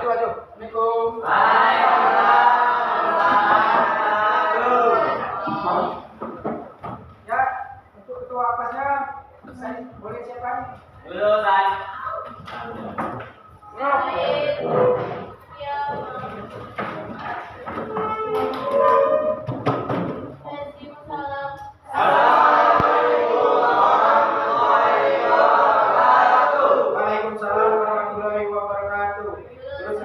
maju. Assalamualaikum. Ya, untuk ketua apasnya, saya boleh siapa nih? Belum, San. Waalaikumsalam warahmatullahi wabarakatuh. Terus,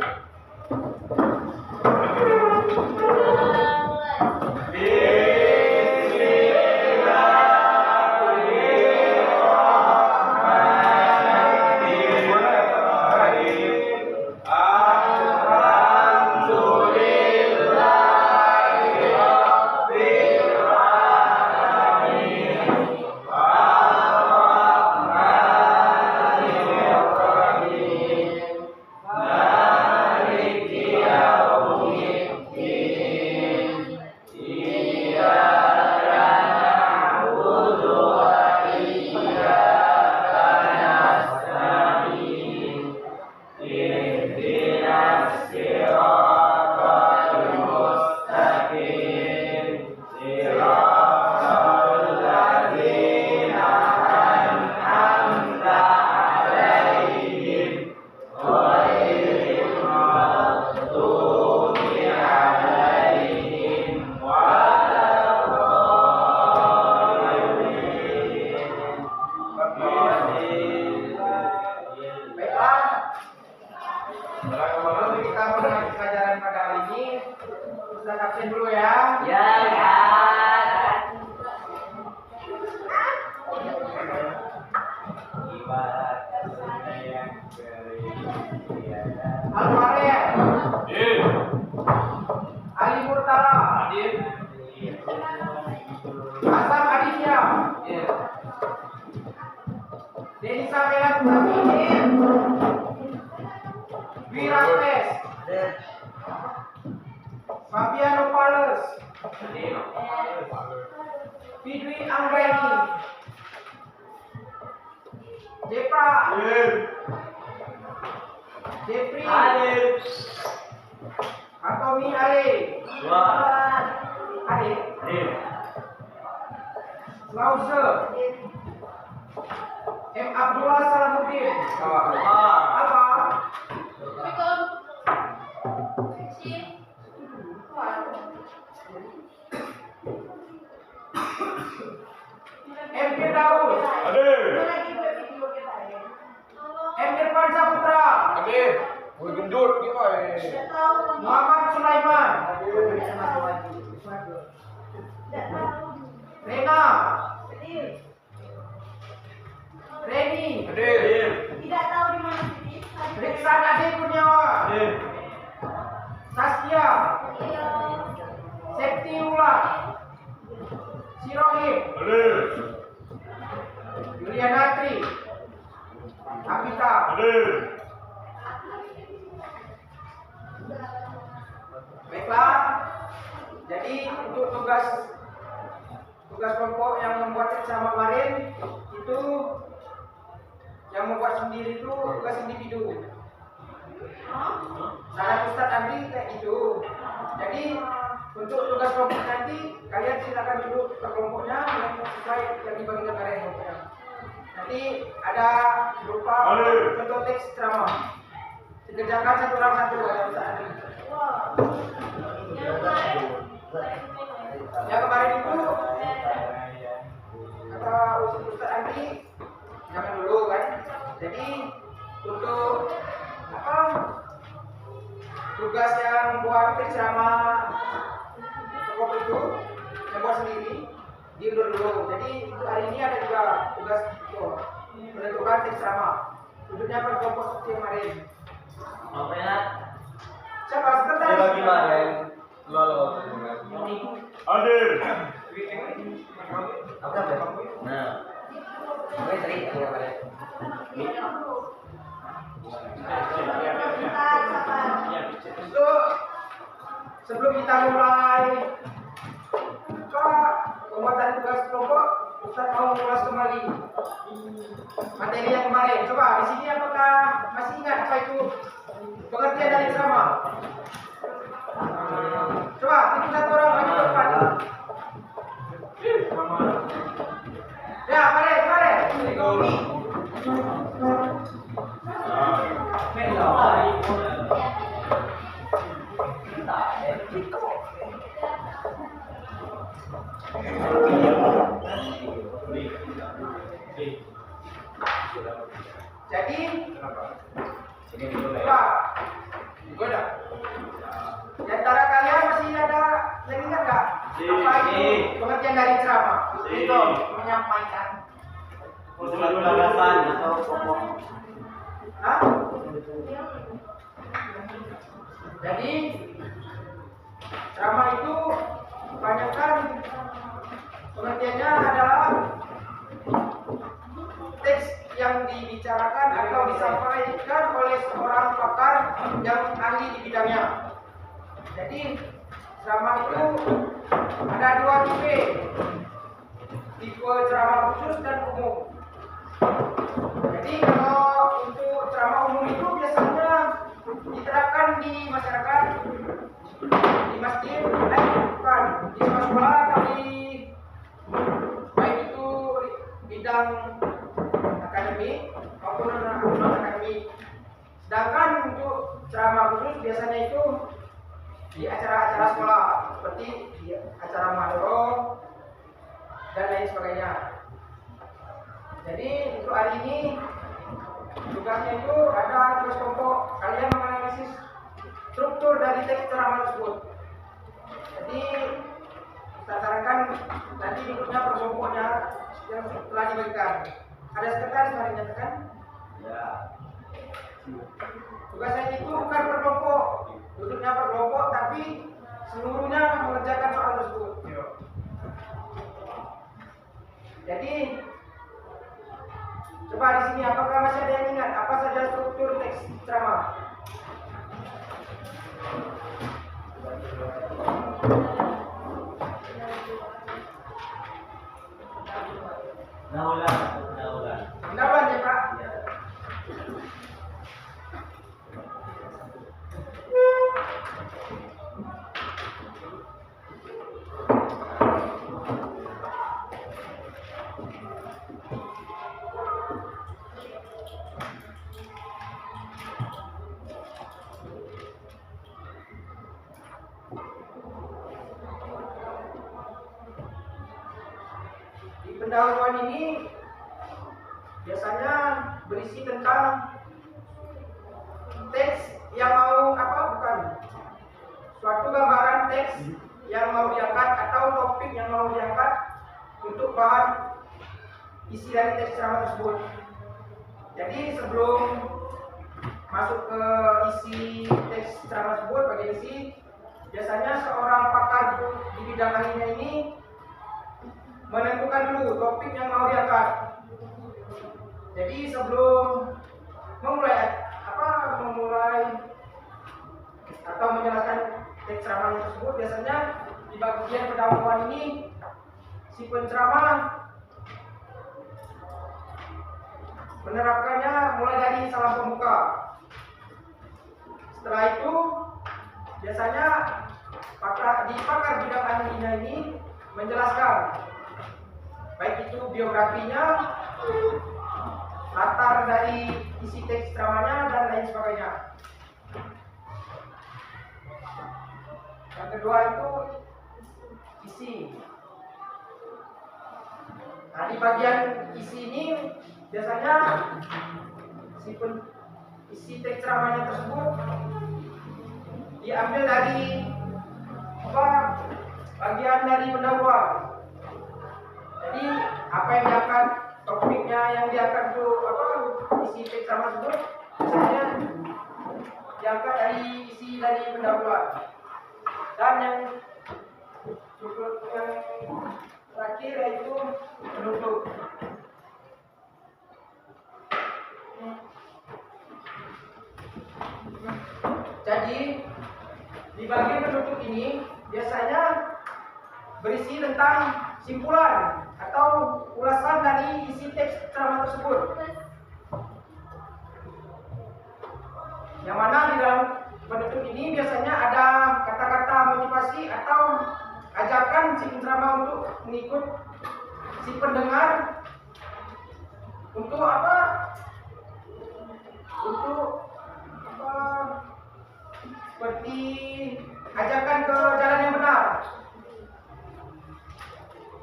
sebelum kita mulai pelajaran pada hari ini, Ustaz absen dulu ya. Ya, kan. Ibarat sungai yang kering tiada. Al-Farid, Ali Murtala, Hasan Aditya, Denisa Melan Putini, Wirates, Fabiano Pales, Fidwi Anggreni, Jepra, Jepri, Atomi Ale, Ade, Lause, M. Abdullah Salamuddin, apa? M. Firdaus, M. Irfan Saputra, Muhammad Sulaiman, Rena, Reni, Riksan Ade Kurniawan, Saskia, Septiula, Sirohim, Yulianatri, Apita. Baiklah, jadi untuk tugas kelompok yang membuat sama kemarin itu yang membuat sendiri itu tugas individu. Saya Ustaz Andi kayak gitu. Jadi untuk tugas kelompok nanti kalian silakan duduk per kelompoknya yang sesuai yang dibagikan kalian kelompoknya. Nanti ada berupa contoh teks ceramah. Dikerjakan satu orang satu ada Ustaz Andi. Yang kemarin itu kata Ustaz Andi jangan dulu kan. Jadi untuk apa tugas yang buat ceramah kelompok itu yang buat sendiri diundur dulu. Jadi untuk hari ini ada juga tugas itu menentukan teks ceramah. Duduknya per kelompok seperti kemarin. Apa ya? Siapa sekretaris? Hadir. Nah. Untuk sebelum kita mulai pembuatan tugas kelompok, Ustaz mau mengulas kembali materi yang kemarin. Coba di sini apakah masih ingat apa itu pengertian dari Jadi, gue dah. Di antara kalian masih ada yang ingat nggak? Apa itu pengertian dari ceramah? Itu Menyampaikan. suatu gagasan atau pokok. Hah? Jadi ceramah itu kebanyakan pengertiannya adalah teks yang dibicarakan atau disampaikan oleh seorang pakar yang ahli di bidangnya. Jadi ceramah itu ada dua tipe ceramah khusus dan umum. Jadi kalau untuk ceramah umum itu biasanya diterapkan di masyarakat, di masjid, bukan di sekolah atau di baik itu bidang akademik maupun non akademik. Sedangkan untuk ceramah khusus biasanya itu di acara-acara sekolah seperti di acara mahadoro dan lain sebagainya. Jadi untuk hari ini tugasnya itu ada tugas kelompok kalian menganalisis struktur dari teks ceramah tersebut. Jadi kita sarankan nanti bentuknya per kelompoknya yang telah diberikan. Ada sekretaris mari nyatakan. Ya. Tugasnya itu bukan per kelompok, duduknya per kelompok tapi seluruhnya mengerjakan soal tersebut. Jadi coba di sini apakah masih ada yang ingat apa saja struktur teks ceramah? Pendahuluan ya Pak. Pendahuluan ini biasanya berisi tentang teks yang mau suatu gambaran teks yang mau diangkat atau topik yang mau diangkat untuk bahan isi dari teks ceramah tersebut. Jadi sebelum masuk ke isi teks ceramah tersebut bagian isi, biasanya seorang pakar di bidang ahlinya ini menentukan dulu topik yang mau diangkat. Jadi sebelum memulai atau menjelaskan teks ceramah tersebut, biasanya di bagian pendahuluan ini si penceramah menerapkannya mulai dari salam pembuka. Setelah itu biasanya pakar bidang ahlinya ini menjelaskan baik itu biografinya, latar dari isi teks ceramahnya dan lain sebagainya. Yang kedua itu isi. Nah, di bagian isi ini biasanya isi teks ceramahnya tersebut diambil dari bagian dari pendahuluan. Jadi apa yang diangkat, topiknya yang diangkat itu isi teks ceramah tersebut biasanya diangkat dari isi dari pendahuluan. Dan yang terakhir yaitu penutup. Jadi di bagian penutup ini biasanya berisi tentang simpulan atau ulasan dari isi teks ceramah tersebut. Yang mana di dalam penutup ini biasanya ada kata-kata motivasi atau ajakan si penceramah untuk mengikut si pendengar untuk seperti ajakan ke jalan yang benar.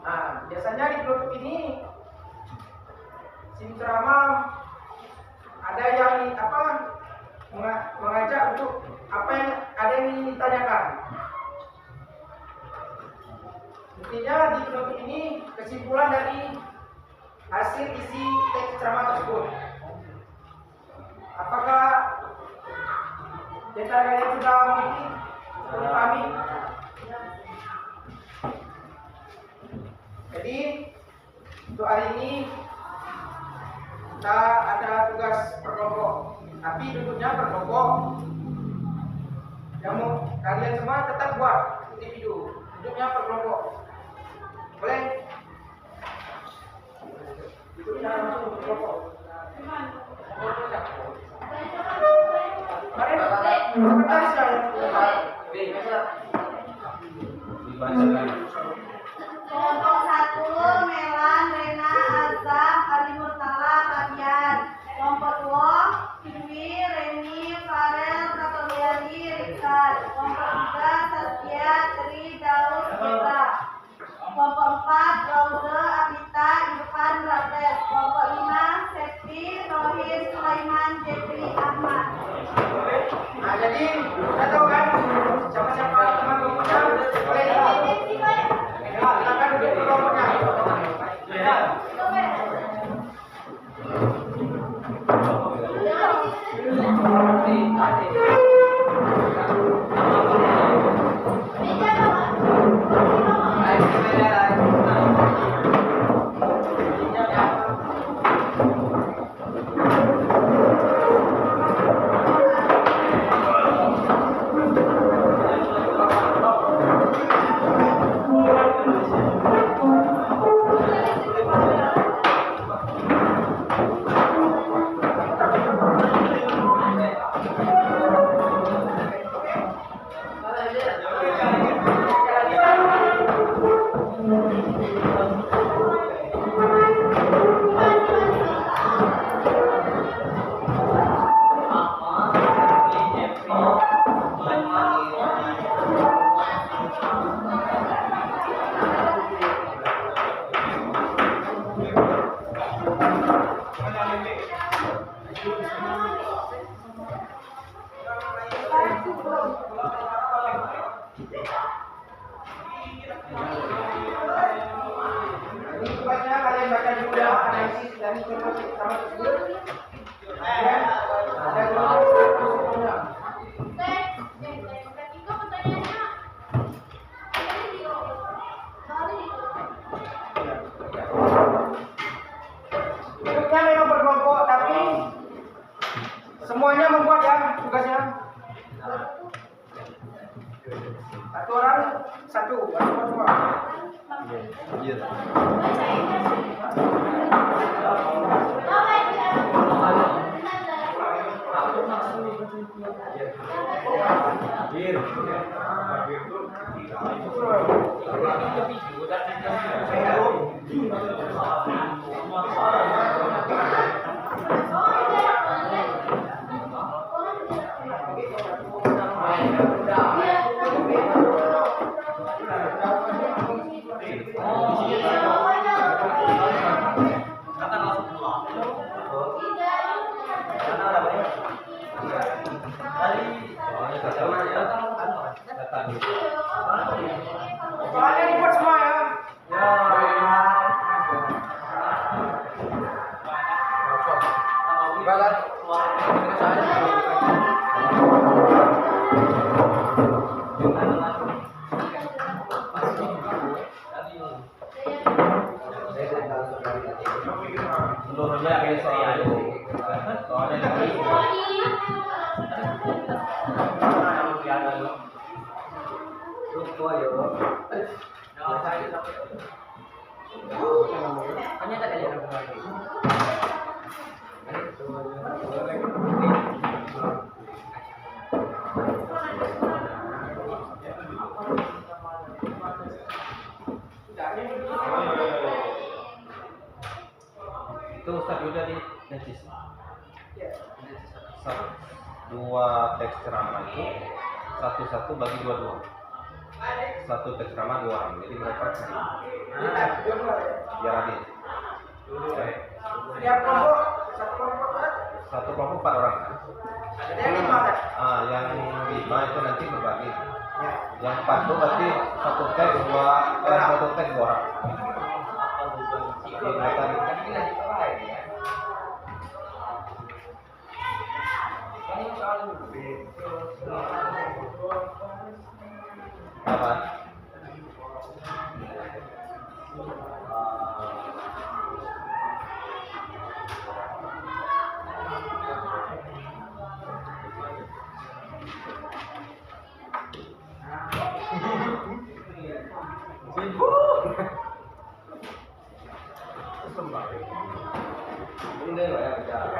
Nah, biasanya di penutup ini si ceramah ada yang mengajak untuk apa yang ada yang ingin ditanyakan. Intinya di penutup ini kesimpulan dari hasil isi teks ceramah tersebut. Apakah data kalian sudah mengerti? Sudah dipahami? Jadi untuk hari ini kita ada tugas per kelompok, tapi duduknya per kelompok. Yang mau kalian semua tetap buat individu, duduknya per kelompok. Boleh? Duduknya langsung per kelompok. Mari, sekretaris Kelompok 1, Melan, Rena, Azam, Ali Murtala, Fabian. Kelompok 2, Kiwi, Reni, Farel, Katoliani, Richard. Kelompok 3, Saskia, Tri, Daud, Bella. Kelompok 4, Raude, Abita, Irfan, Rates. Kelompok 5, Septi, Rohis, Sulaiman, Jeffrey, Ahmad. Nah, jadi sudah tahu kan siapa-siapa teman kelompoknya? Boleh silakan duduk di kelompoknya. Ini tugasnya kalian baca dulu ya analisis dari informasi pertama tersebut. Kemudian ada sebelumnya. Duduknya memang berkelompok, tapi semuanya membuat ya tugasnya. Satu orang satu, semua. Soalnya dibuat semua ya. Seluruhnya kayak saya soalnya itu Ustaz udah di netis. Dua teks ceramah itu satu bagi dua. Satu teks drama 2 orang. Jadi mereka cari. Dua ya. Biar adil. Setiap kelompok satu kelompok kan? Satu kelompok 4 orang kan? Jadi yang 5 kan? Yang 5 itu nanti berbagi. Yang 4 itu berarti satu teks 2 orang. Jadi mereka apa? Ini lah ya bicara.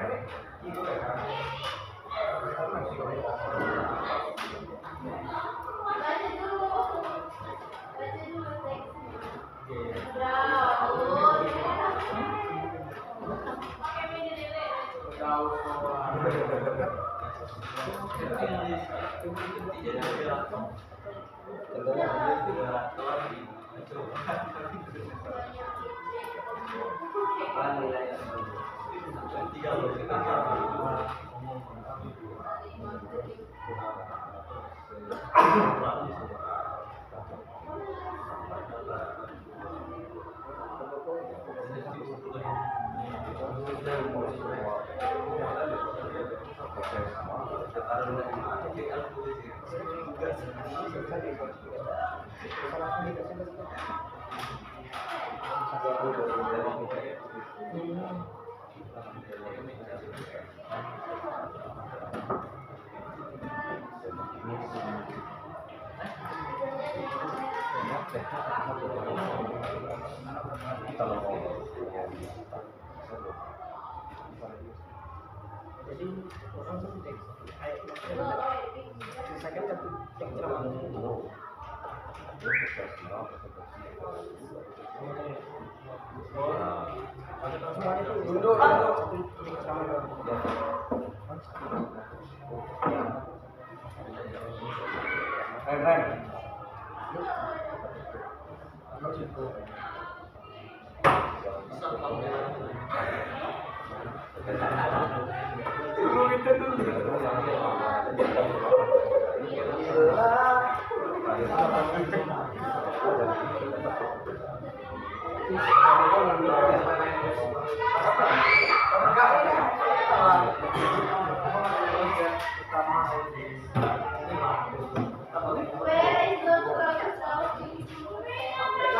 Jadi orang satu teks. Selesaikan satu teks drama. Semuanya itu duduk satu teks drama doang. Keren.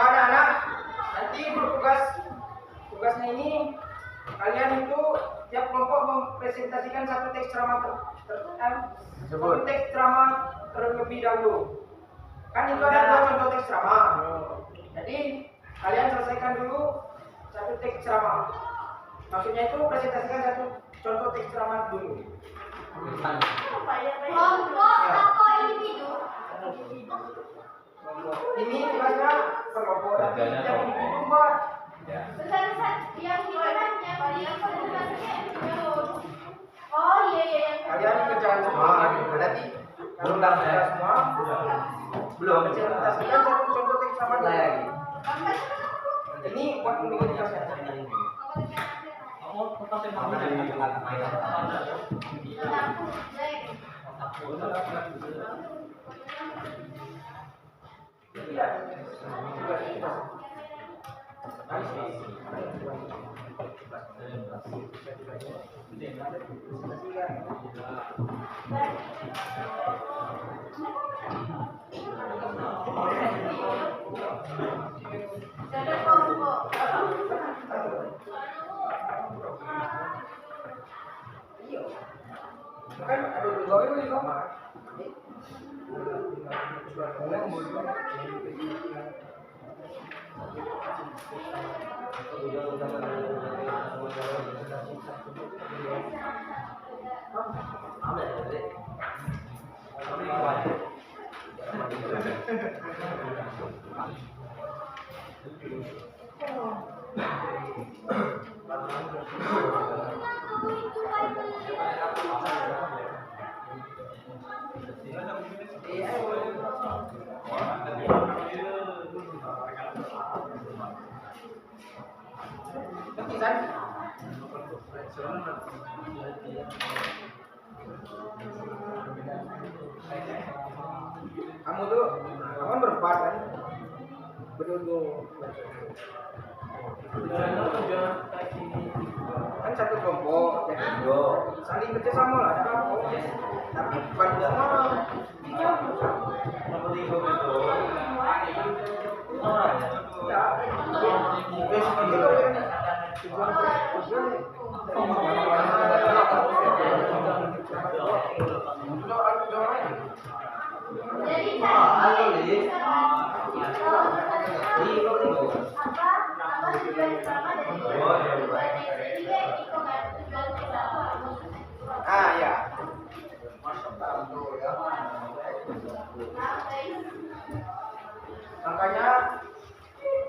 Anak-anak, nanti tugasnya ini kalian itu tiap kelompok mempresentasikan satu teks drama satu teks drama terlebih dahulu. Kan itu ada 2 contoh teks drama. Jadi kalian selesaikan dulu satu teks drama. Maksudnya itu presentasikan satu contoh teks drama dulu. Kelompok atau individu? Ini tugasnya kelompok, tapi Kerjanya yang kelompok. individu buat. Besar-besar yang hitungannya, yang presentasinya individu. Oh iya. Kalian kerjaan semua, berarti kalau udah sudah semua, belum presentasikan satu contoh teks drama lagi. Ini buat menunggu tugasnya. Jadi kelompok. Kan ada dua ini juga. kuat kan. Berdua. Kan satu kelompok, jadi saling kerjasama lah, ada apa? Tapi bukan semua. Jadi apa tujuan utama dari tujuan Ah ya. Makanya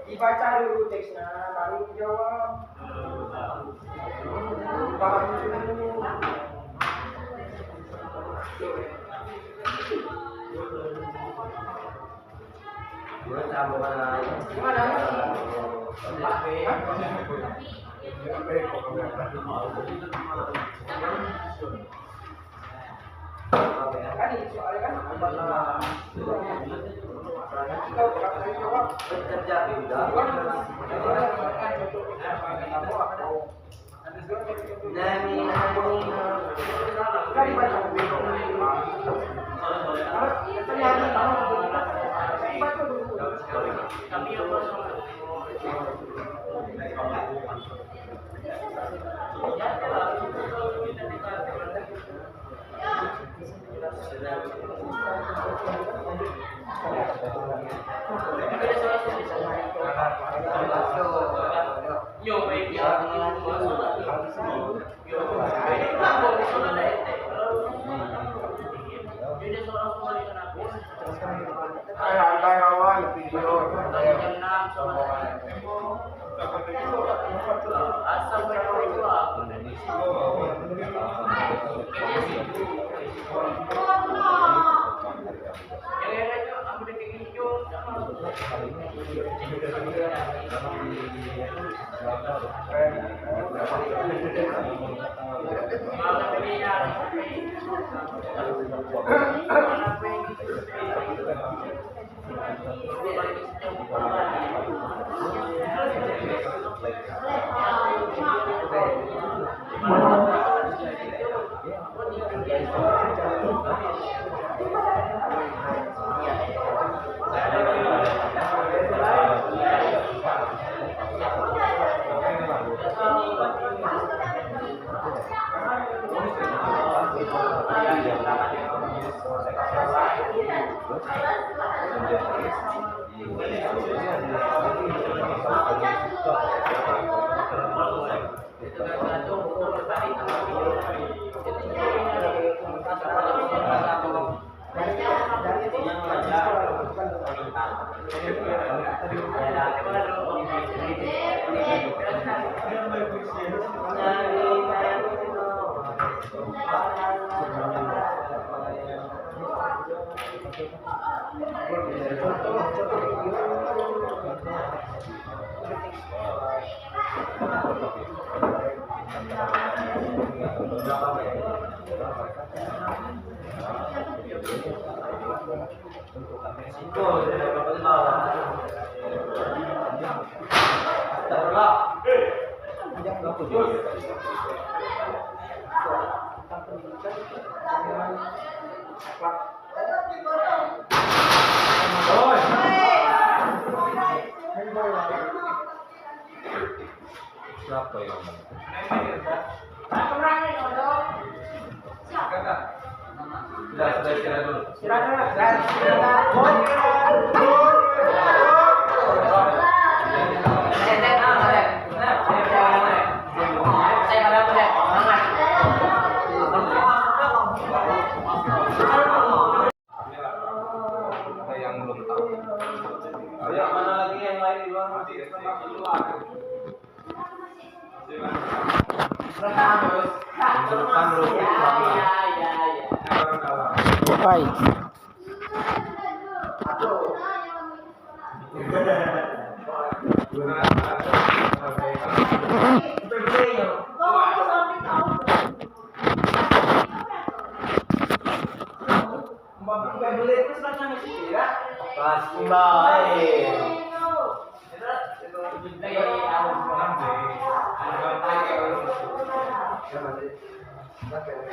dibaca dulu teksnya, baru dijawab. Paham dulu. Gimana? Kan ini soalnya kan kita bakal jawab bekerja tidak. Siapa yang sudah istirahat dulu. Ada yang belum tahu. Ayo, mana lagi yang lain di luar? Depan dulu. Baik. Mbak boleh terus nangis ya. Kelas 5.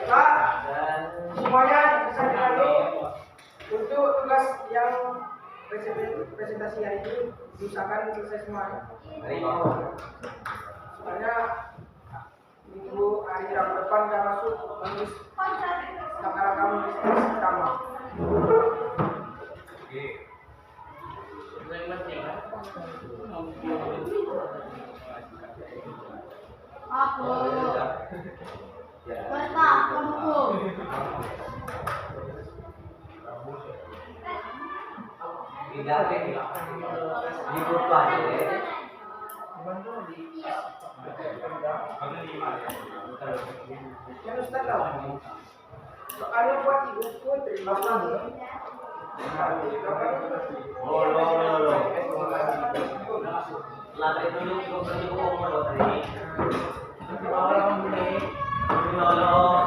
Pak, semuanya bisa dilalui untuk tugas yang presentasi hari ini diusahakan selesai semuanya. Soalnya minggu hari Rabu depan kita masuk menulis rangka menulis teks drama. Aku. Berkah, pendukung. Tidak di grup aja ya. Kan Ustaz tahu. Soalnya buat ibuku terima kasih. Lo. Lagi dulu cukup berjuang lo tadi. Lo.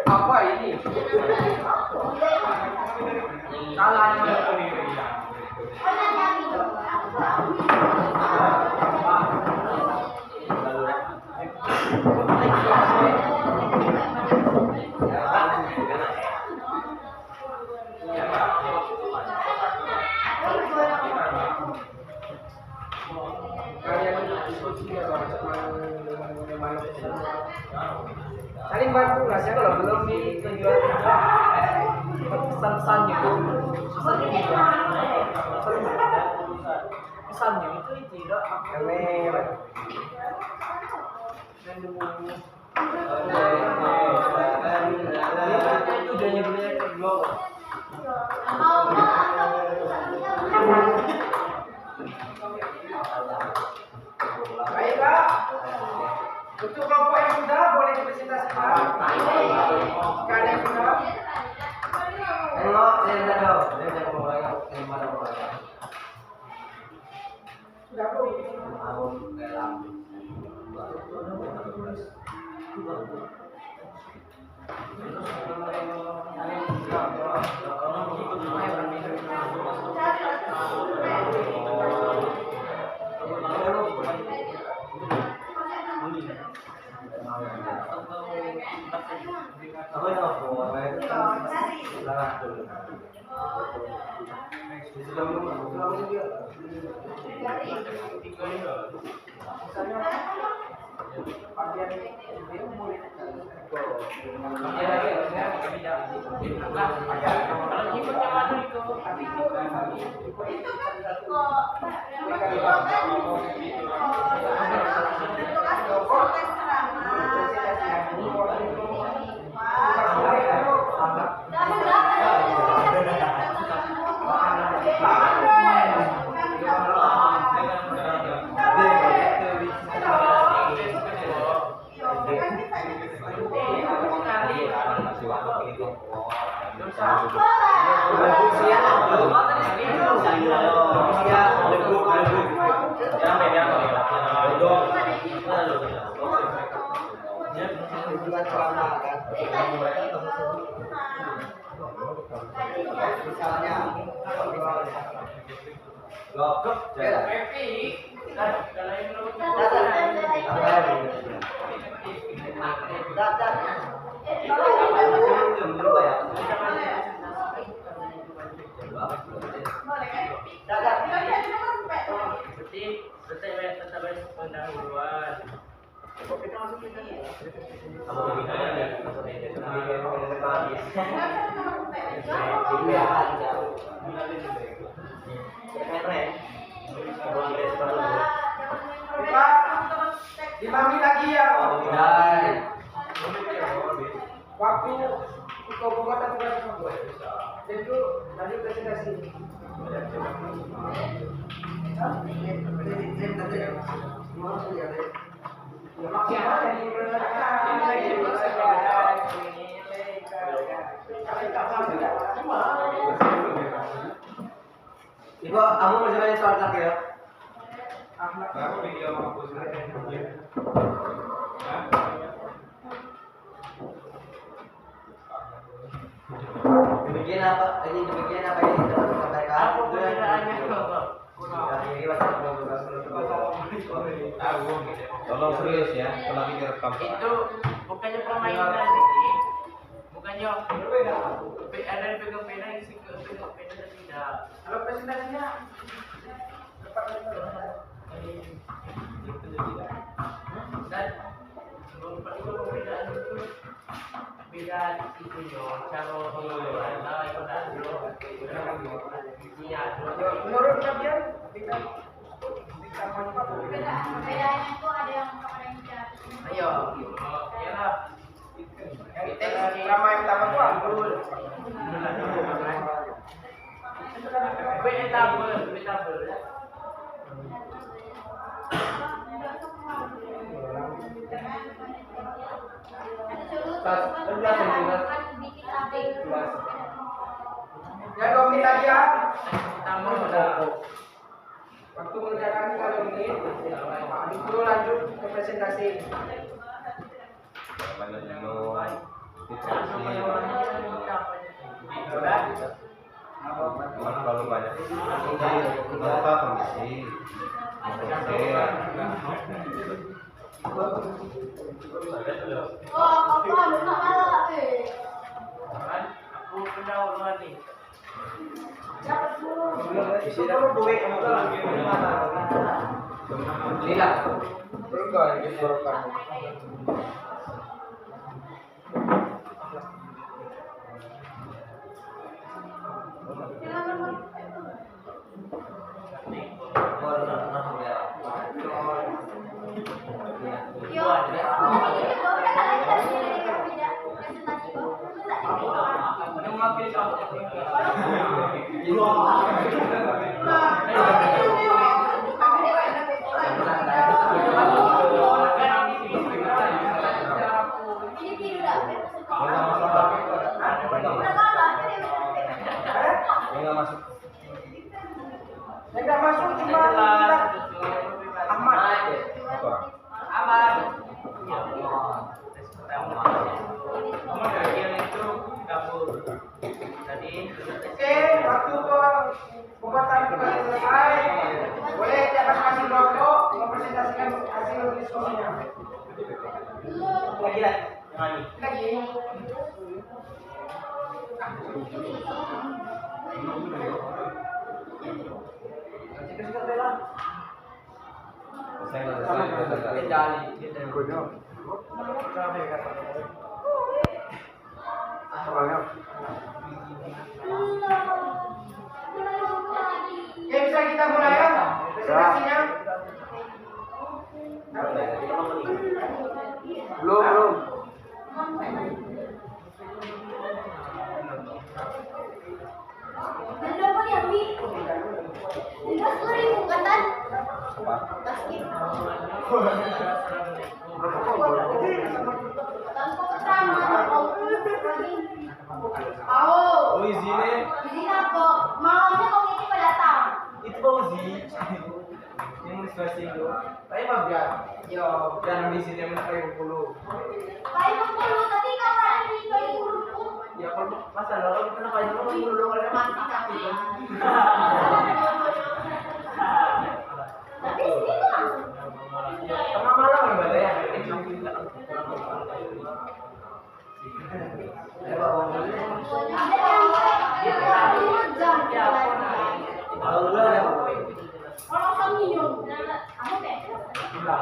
Apa ini? Kalahnya. Saling bantu lah, saya kalau belum dijual pesan-pesan gitu, pesannya itu tidak lewat dan dulu itu dia nyebutnya kedua. Baiklah, untuk kelompok yang sudah boleh dipresentasikan. Jika ada yang sudah, sudah belum? Dimami lagi ya. Waktu untuk pembuatan tugas kelompok. Dan itu tadi presentasi. Ibu, kamu masih banyak soal lagi ya? Aku video mampus. Demikian apa? Ini demikian apa yang kita sampaikan. Apa perbedaannya? Tolong serius ya, kalau lagi direkam. Itu bukannya permainan ini, bukannya ada yang pegang pena, isi ke pegang pena dan tidak. Kalau presentasinya Dan perbedaan itu beda itu yo, cara orang menurut kalian Bedanya itu ada yang bicara. ayo, iyalah. yang teks drama yang pertama tuh Abdul. Betable. Ya 2 menit lagi ya. Pertama udah. Waktu mengerjakan 3 menit. Habis itu lanjut ke presentasi. Banyak dulu. Mana terlalu banyak. Kita permisi. Oh, apa belum malah Aku pendahuluan nih. Yang nggak masuk cuma Ahmad. Ahmad. Yang itu kabur. Tadi Oke, waktu pembuatan tugas selesai, boleh tiap masing-masing kelompok mempresentasikan hasil diskusinya. Lagi. Oke, bisa kita mulai ya presentasinya? Belum. Oh, izinnya izin apa? Malamnya kau ini pada datang. itu Fauzi yang diskusi itu. Tapi mah biar jangan di sini yang kayak 10. Kayak 10 tapi kapan ini kayak 10? Ya kalau masa lalu kita kayak 10 dulu kalau mati kaki. Tapi sini tuh langsung. Tengah malam ya Mbak ya. Ada yang jam. Kalau udah ya. Kalau kamu minum, kamu teh. Enggak.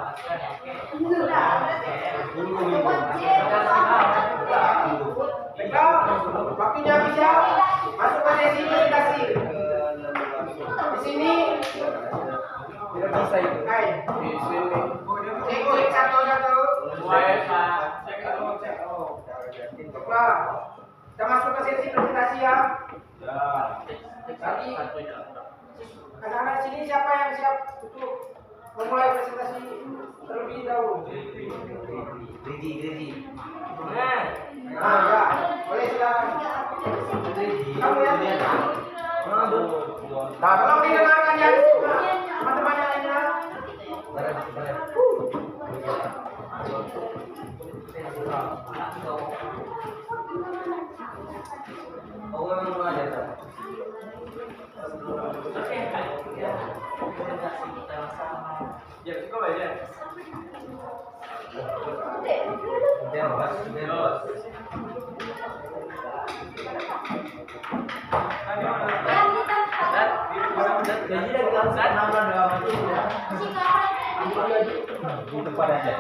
ya. Tadi anak-anak sini siapa yang siap untuk memulai presentasi terlebih dahulu? Ridi. Nah, ya, boleh silakan. Kamu ya. Nah, tolong didengarkan ya, teman-teman yang lainnya. Ya, cukup aja. Di tempat aja.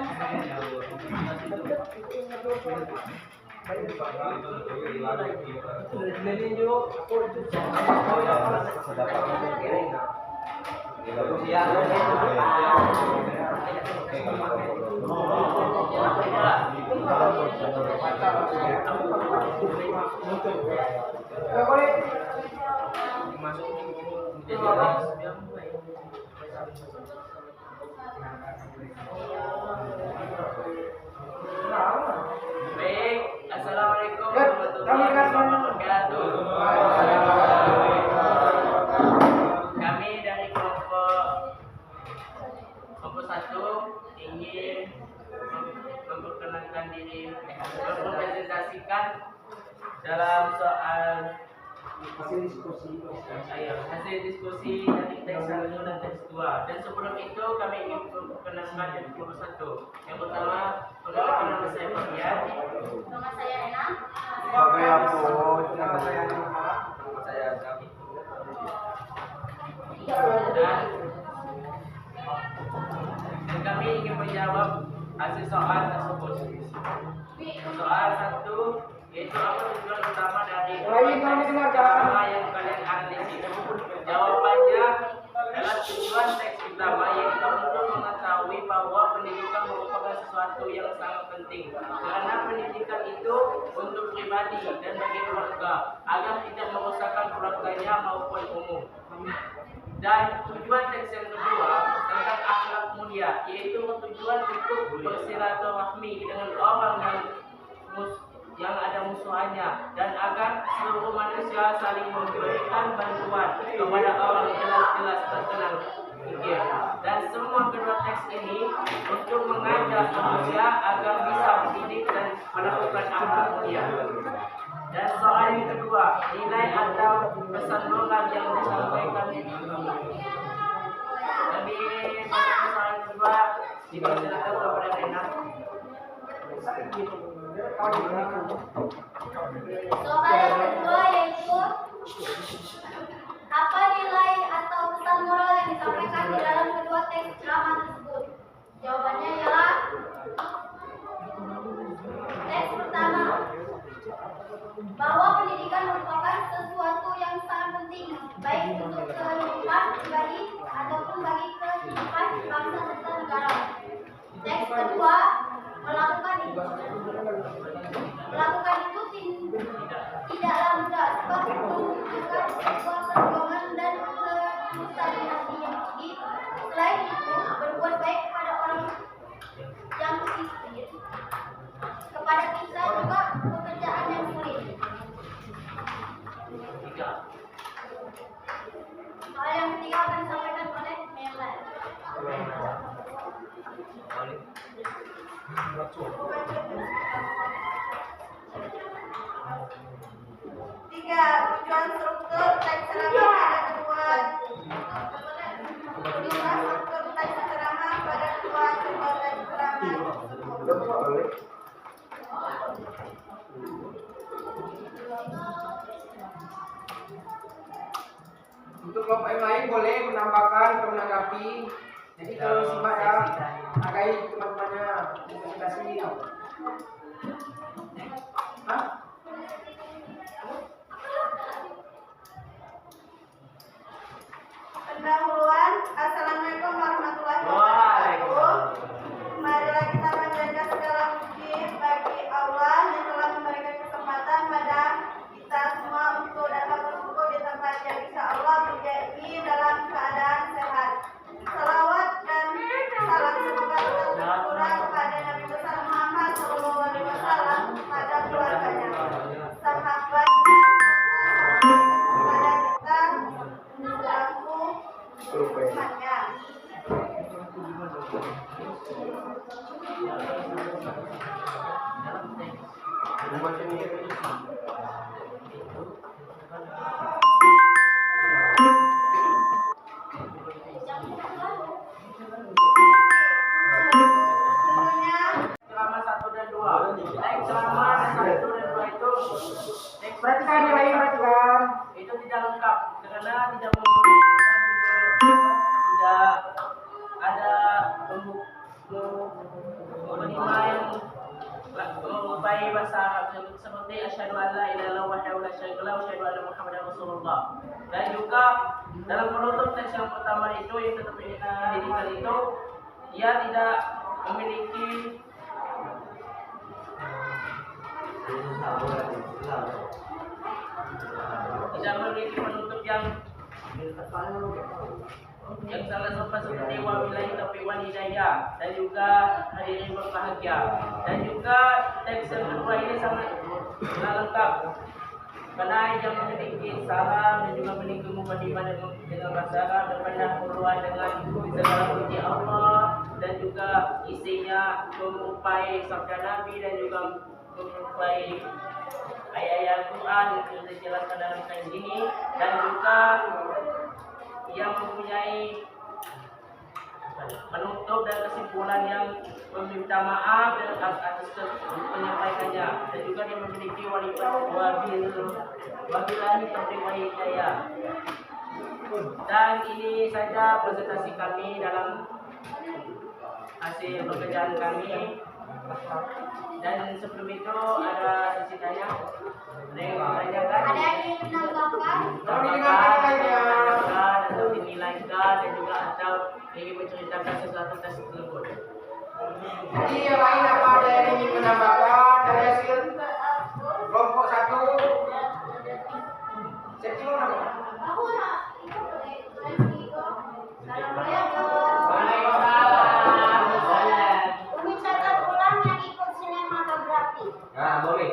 Baik, assalamualaikum warahmatullahi wabarakatuh. Kami dari kelompok 1 ingin memperkenalkan diri, mempresentasikan dalam soal hasil diskusi dari teks 1 dan teks 2. Dan sebelum itu kami ingin memperkenalkan yang kelompok 1. Yang pertama, perkenalkan nama saya Fabian. Nama saya Rena. Nama saya Nurhaka. Dan kami ingin menjawab hasil soal tersebut. Soal 1 yaitu apa tujuan utama dari tema yang kalian analisis. Jawabannya adalah tujuan teks utama yaitu untuk mengetahui bahwa pendidikan merupakan sesuatu yang sangat penting karena pendidikan itu untuk pribadi dan bagi keluarga agar tidak merusakkan keluarganya maupun umum. Dan tujuan teks yang kedua tentang akhlak mulia yaitu tujuan untuk bersilaturahmi dengan orang yang ada musuhannya dan agar seluruh manusia saling memberikan bantuan kepada orang jelas-jelas terkenal mungkin. Dan semua kedua teks ini untuk mengajak manusia agar bisa mendidik dan melakukan akhlak mulia. Dan soal yang kedua, nilai atau pesan moral yang disampaikan kami soal yang kedua dipersilakan kepada Rena. Soal yang kedua yaitu apa nilai atau pesan moral yang disampaikan di dalam kedua teks ceramah tersebut? Jawabannya ialah teks pertama, bahwa pendidikan merupakan sesuatu yang sangat penting baik untuk kehidupan pribadi ataupun bagi kehidupan bangsa serta negara. Teks kedua, melakukan itu tidaklah mudah sebab itu membutuhkan sebuah perjuangan dan ketulusan hati yang tinggi. Selain itu, berbuat baik kepada orang yang miskin, kepada kita juga pekerjaan yang sulit. Soal yang ketiga akan disampaikan oleh Mela. Tiga, tujuan struktur teks ceramah pada kedua. Tujuan struktur teks ceramah pada kedua coba teks ceramah. Untuk kelompok yang lain boleh menambahkan atau menanggapi. Jadi kalau simak ya, hargai teman-temannya presentasi. Hah? Pendahuluan. Assalamualaikum warahmatullahi wabarakatuh. Marilah kita menjaga segala puji bagi Allah yang telah memberikan kesempatan pada kita semua untuk karena tidak ada penima yang mengupai bahasa Arab seperti asyhadu an la ilaha illallah wahdahu la syarika lahu wa asyhadu anna muhammadar rasulullah. Dan juga dalam penutup teks yang pertama itu yang tetap pendidikan itu ia tidak memiliki penutup yang sangat sopan seperti wabillahi taufiq wal hidayah, dan juga hadirin berbahagia. Dan juga teks yang kedua ini sangat lengkap karena ia memiliki salam dan juga memiliki mukadimah dengan bahasa Arab dan pendahuluan dengan segala puji Allah, dan juga isinya mengupai sabda Nabi dan juga mengupai ayat-ayat Al-Quran yang sudah dijelaskan dalam teks ini, dan juga yang mempunyai penutup dan kesimpulan yang meminta maaf atas penyampaikannya, dan juga dia memiliki wabillahi taufiq wal hidayah. Dan ini saja presentasi kami dalam hasil pekerjaan kami. Dan sebelum itu ada sesi tanya. Ada yang ingin menambahkan? Atau dinilaikan, dan juga atau ingin menceritakan sesuatu tersebut. Jadi yang lain apa ada yang ingin menambahkan dari hasil kelompok 1? Sesi mana? Aku nak ikut Umi catat ulang yang ikut sinematografi. Nah, boleh.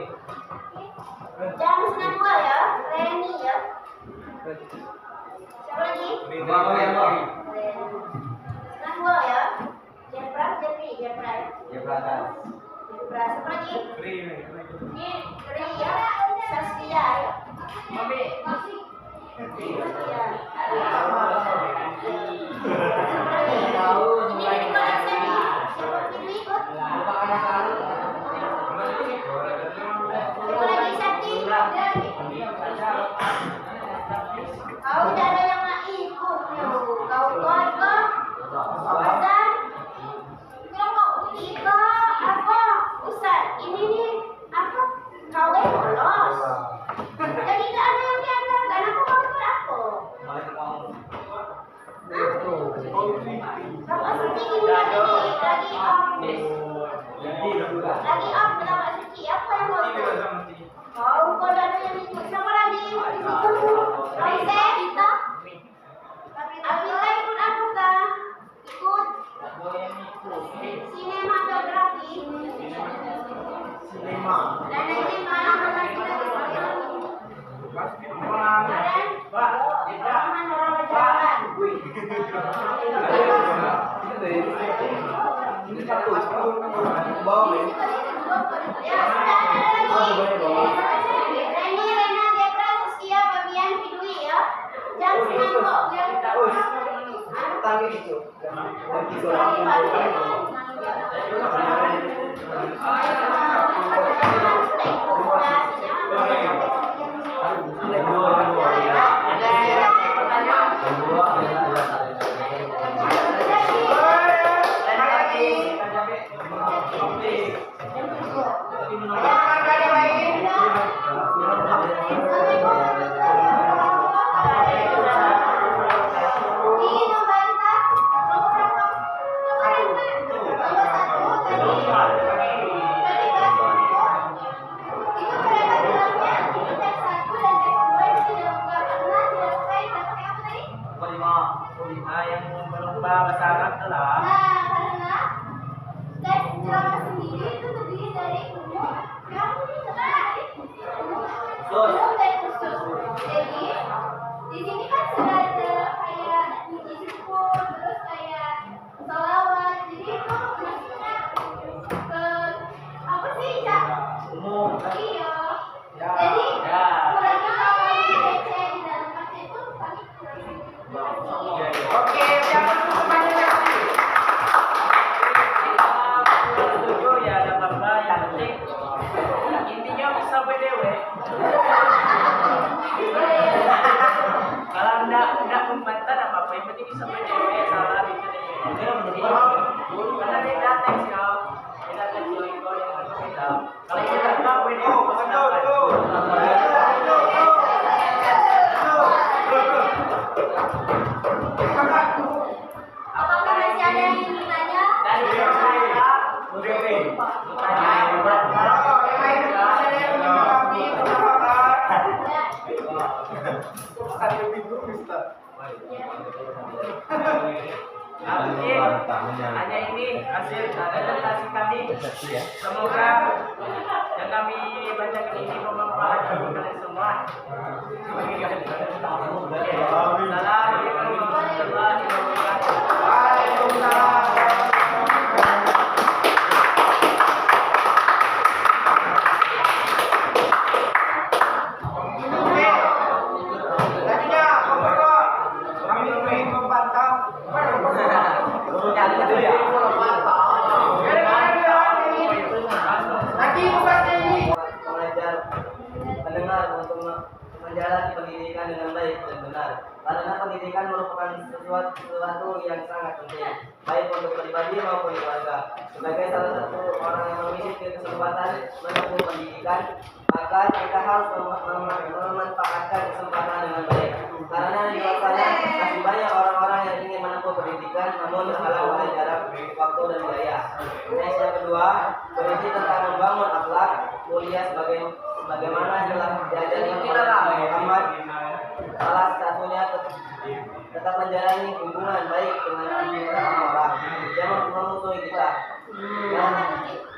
Jam 9.2 ya, Reni ya. Siapa lagi? Boleh. 9.2 ya. Jepra, Jepri ya. Ya, belakang. Jepra, siapa lagi? Ini Kri ya. Saskia ya. Mami. Saskia. Ini Tahu ikut absen nih. Siapa ini ikut? Siapa lagi Sakti? Kau tidak ada yang nak ikut yuk. Kau ikut? Azan? Ika apa? Ustaz, ini nih apa? Kau bolos. Jadi tidak ada yang diantarkan. Aku mau ikut apa? Bapak Suci ini lagi up Bapak Suci. Apa yang mau ikut? Kau tidak ada yang ikut. Siapa lagi? Raisa, kita? Kita ikut apa tak? Ikut sinematografi. Dan ini mana kita Rena, Depra, Saskia, Fabian, Fidwi ya. Jam 9 kok. Yang berubah bahasa Arab telah Karena teks drama sendiri itu terdiri dari umum, yang umum dan khusus. Jadi di sini kan sudah ada kayak puji syukur, terus kayak salawat. Jadi itu maksudnya ke apa sih, Cak? Umum. Iya. Jadi kurangnya kalau receh di dalam teks itu kami Oke, siapa dulu semuanya Sakti? setuju ya, ada apa-apa yang penting intinya bisa BDW. Kalau Oke, hanya ini hasil presentasi kami. Semoga yang kami bacakan ini bermanfaat bagi kalian semua. Assalamualaikum warahmatullahi wabarakatuh. Pendengar untuk menjalani pendidikan dengan baik dan benar, karena pendidikan merupakan sesuatu yang sangat penting, baik untuk pribadi maupun keluarga. Sebagai salah satu orang yang memiliki kesempatan menempuh pendidikan, maka kita harus memanfaatkan kesempatan dengan baik. Karena di luar sana masih banyak orang-orang yang ingin menempuh pendidikan, namun terhalang oleh jarak waktu dan biaya. Next, yang kedua, berisi tentang membangun akhlak mulia sebagaimana telah diajarkan oleh Muhammad. Salah satunya tetap menjalani hubungan baik dengan orang yang memusuhi kita, dan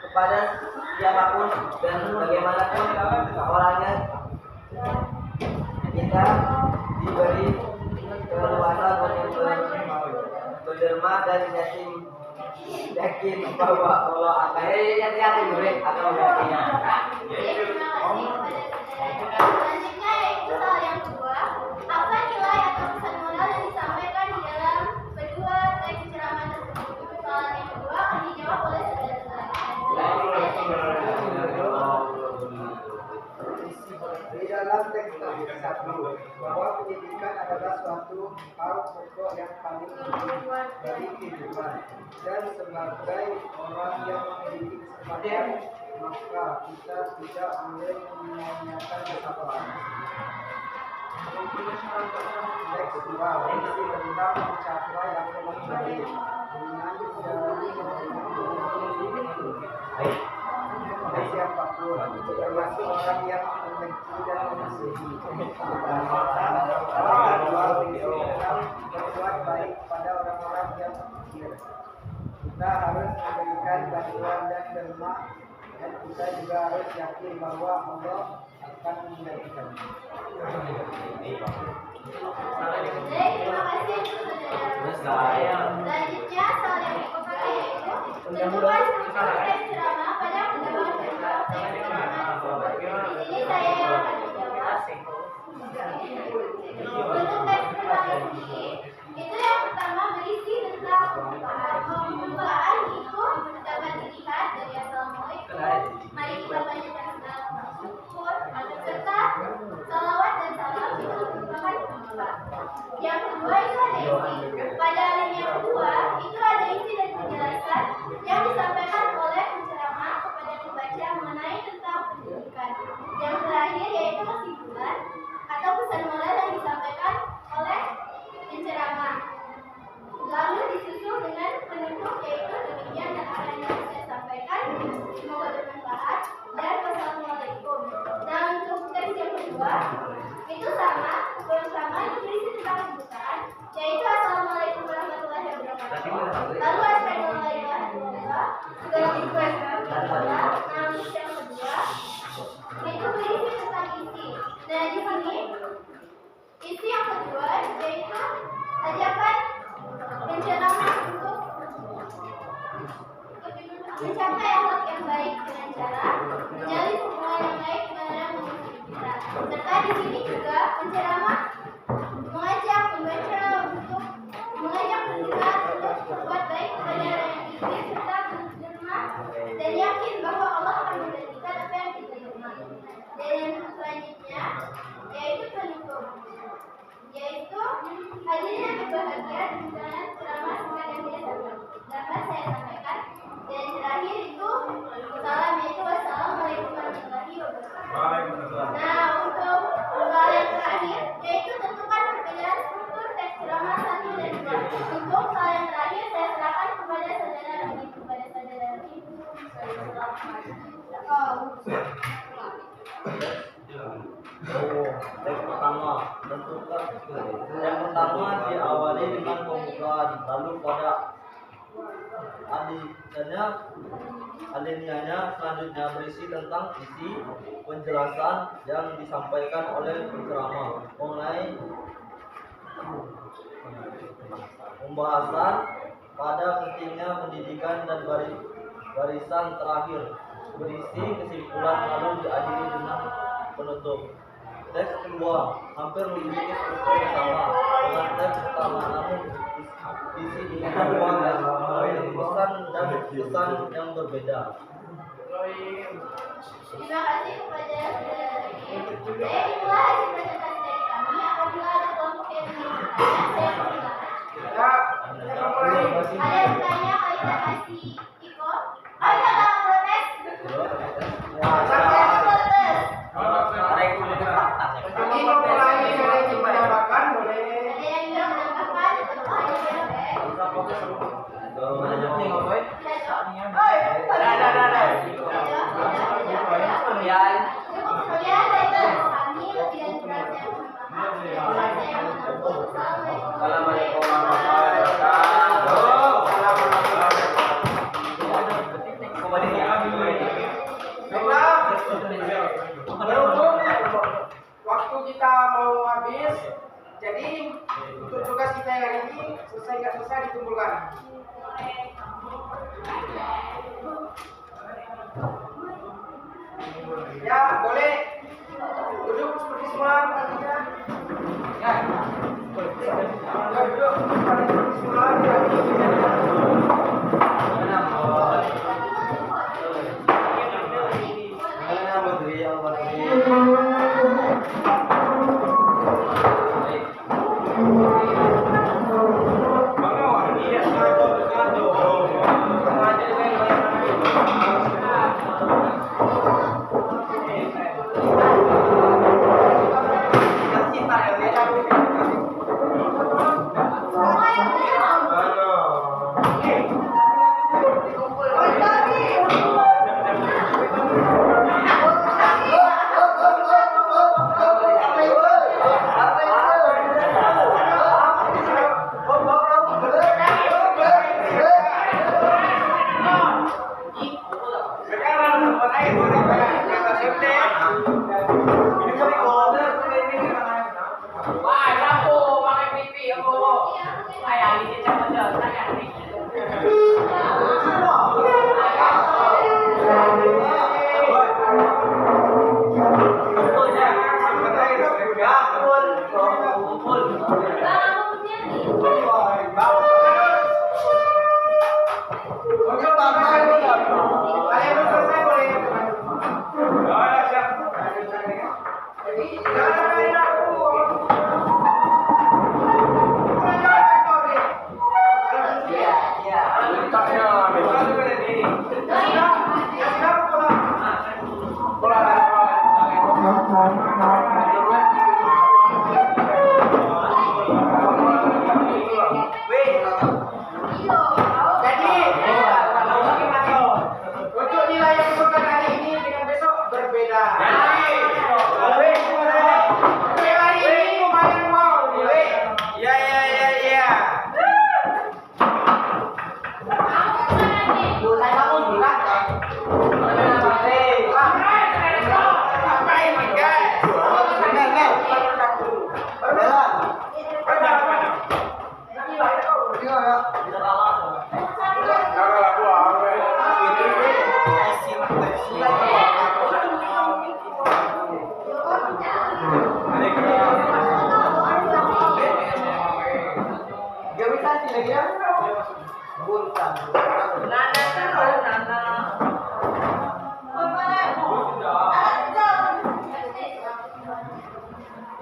kepada siapapun dan bagaimanapun orangnya, kita diberi keleluasan untuk berderma dan yakin bahwa Allah akan menggantinya. Selanjutnya yaitu hal yang kedua, apa nilai atau pesan moral yang disampaikan di dalam kedua teks ceramah tersebut? Soal yang kedua akan dijawab oleh Di dalam teks satu, bahwa pendidikan adalah suatu hal pokok yang paling penting dari kehidupan, dan sebagai orang yang memiliki kesempatan, maka kita tidak boleh menyia-nyiakan kesempatan. Teks 2 berisi tentang mencapai yang lebih baik dengan menjalani siapapun, termasuk orang yang membenci dan memusuhi. Berbuat baik pada orang-orang yang kafir. Kita harus memberikan bantuan dan derma, dan kita juga harus yakin bahwa Allah akan menggantikannya. Terima kasih untuk saudara. Selanjutnya soal yang keempat yaitu tentukan struktur teks ceramah pada pendapat kedua teks ceramah tersebut. Di sini saya yang akan menjawab. Untuk teks ceramah sendiri, itu yang pertama berisi tentang pembukaan. Pembukaan itu dapat dilihat dari Assalamualaikum, mari kita panjatkan segala syukur, serta salawat dan salam itu merupakan pembukaan. Yang kedua itu ada isi. Pada alinea kedua itu ada isi dan penjelasan yang disampaikan oleh penceramah kepada pembaca mengenai tentang pendidikan. Yang terakhir yaitu kesimpulan atau pesan moral yang disampaikan oleh penceramah. Lalu disusul dengan penutup yaitu demikian dan apa yang saya sampaikan. Semoga bermanfaat dan wassalamualaikum. Nah, untuk teks yang kedua itu sama, itu berisi tentang pembukaan, yaitu assalamualaikum warahmatullahi wabarakatuh. Lalu asyhadu an la ilaha illallah, segala puji Allah. Nah, untuk yang kedua itu berisi tentang isi. Nah, di sini isi yang kedua yaitu ajakan penceramah untuk mencapai akhlak yang baik dengan cara menjalin hubungan yang baik dengan orang mengikuti kita. Serta di sini juga penceramah mengajak pembaca untuk berbuat baik kepada orang yang diikuti serta berderma dan yakin bahwa Allah akan menggantikan apa yang kita derma. Dan yang selanjutnya yaitu penutup, yaitu hadirin yang berbahagia dengan ceramah singkat yang dapat saya sampaikan. Dan terakhir itu salam, yaitu wassalamualaikum warahmatullahi wabarakatuh. Nah, untuk soal yang terakhir yaitu tentukan perbedaan struktur teks ceramah 1 dan 2. Untuk soal yang terakhir saya serahkan kepada saudara Rahim. Oh. Teks pertama, tentukan. Yang pertama diawali dengan pembukaan, lalu pada alinea selanjutnya berisi tentang isi penjelasan yang disampaikan oleh penceramah mengenai pembahasan pada pentingnya pendidikan dan barisan terakhir berisi kesimpulan lalu diakhiri dengan penutup. Teks kedua hampir memiliki struktur yang sama dengan teks pertama, namun isi dengan pesan dan pesan yang berbeda. Terima kasih kepada saya itulah hasil presentasi dari kami. Apabila ada kelompok yang ingin bertanya, saya persilakan. Ada yang bertanya, kita kasih Iko. Ayo kita protes. Jadi memulai dari pendapat boleh. Ada yang ingin menambahkan atau ada yang Assalamualaikum warahmatullahi Berhubung waktu kita mau habis, jadi untuk tugas kita yang hari ini selesai nggak selesai dikumpulkan. Ya boleh duduk seperti semula tadinya. Ya, duduk seperti semula.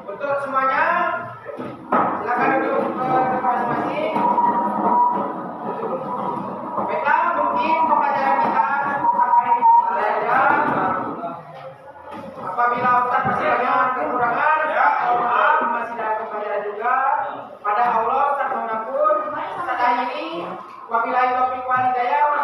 Untuk semuanya, silakan duduk ke tempat masing-masing. Baiklah, mungkin pembelajaran kita sampai di sini saja. Apabila Ustaz masih banyak kekurangan, mohon maaf, masih ada pembelajaran juga. Pada Allah, Ustaz mengampun. Ustaz hari ini, wabillahi taufiq wal hidayah.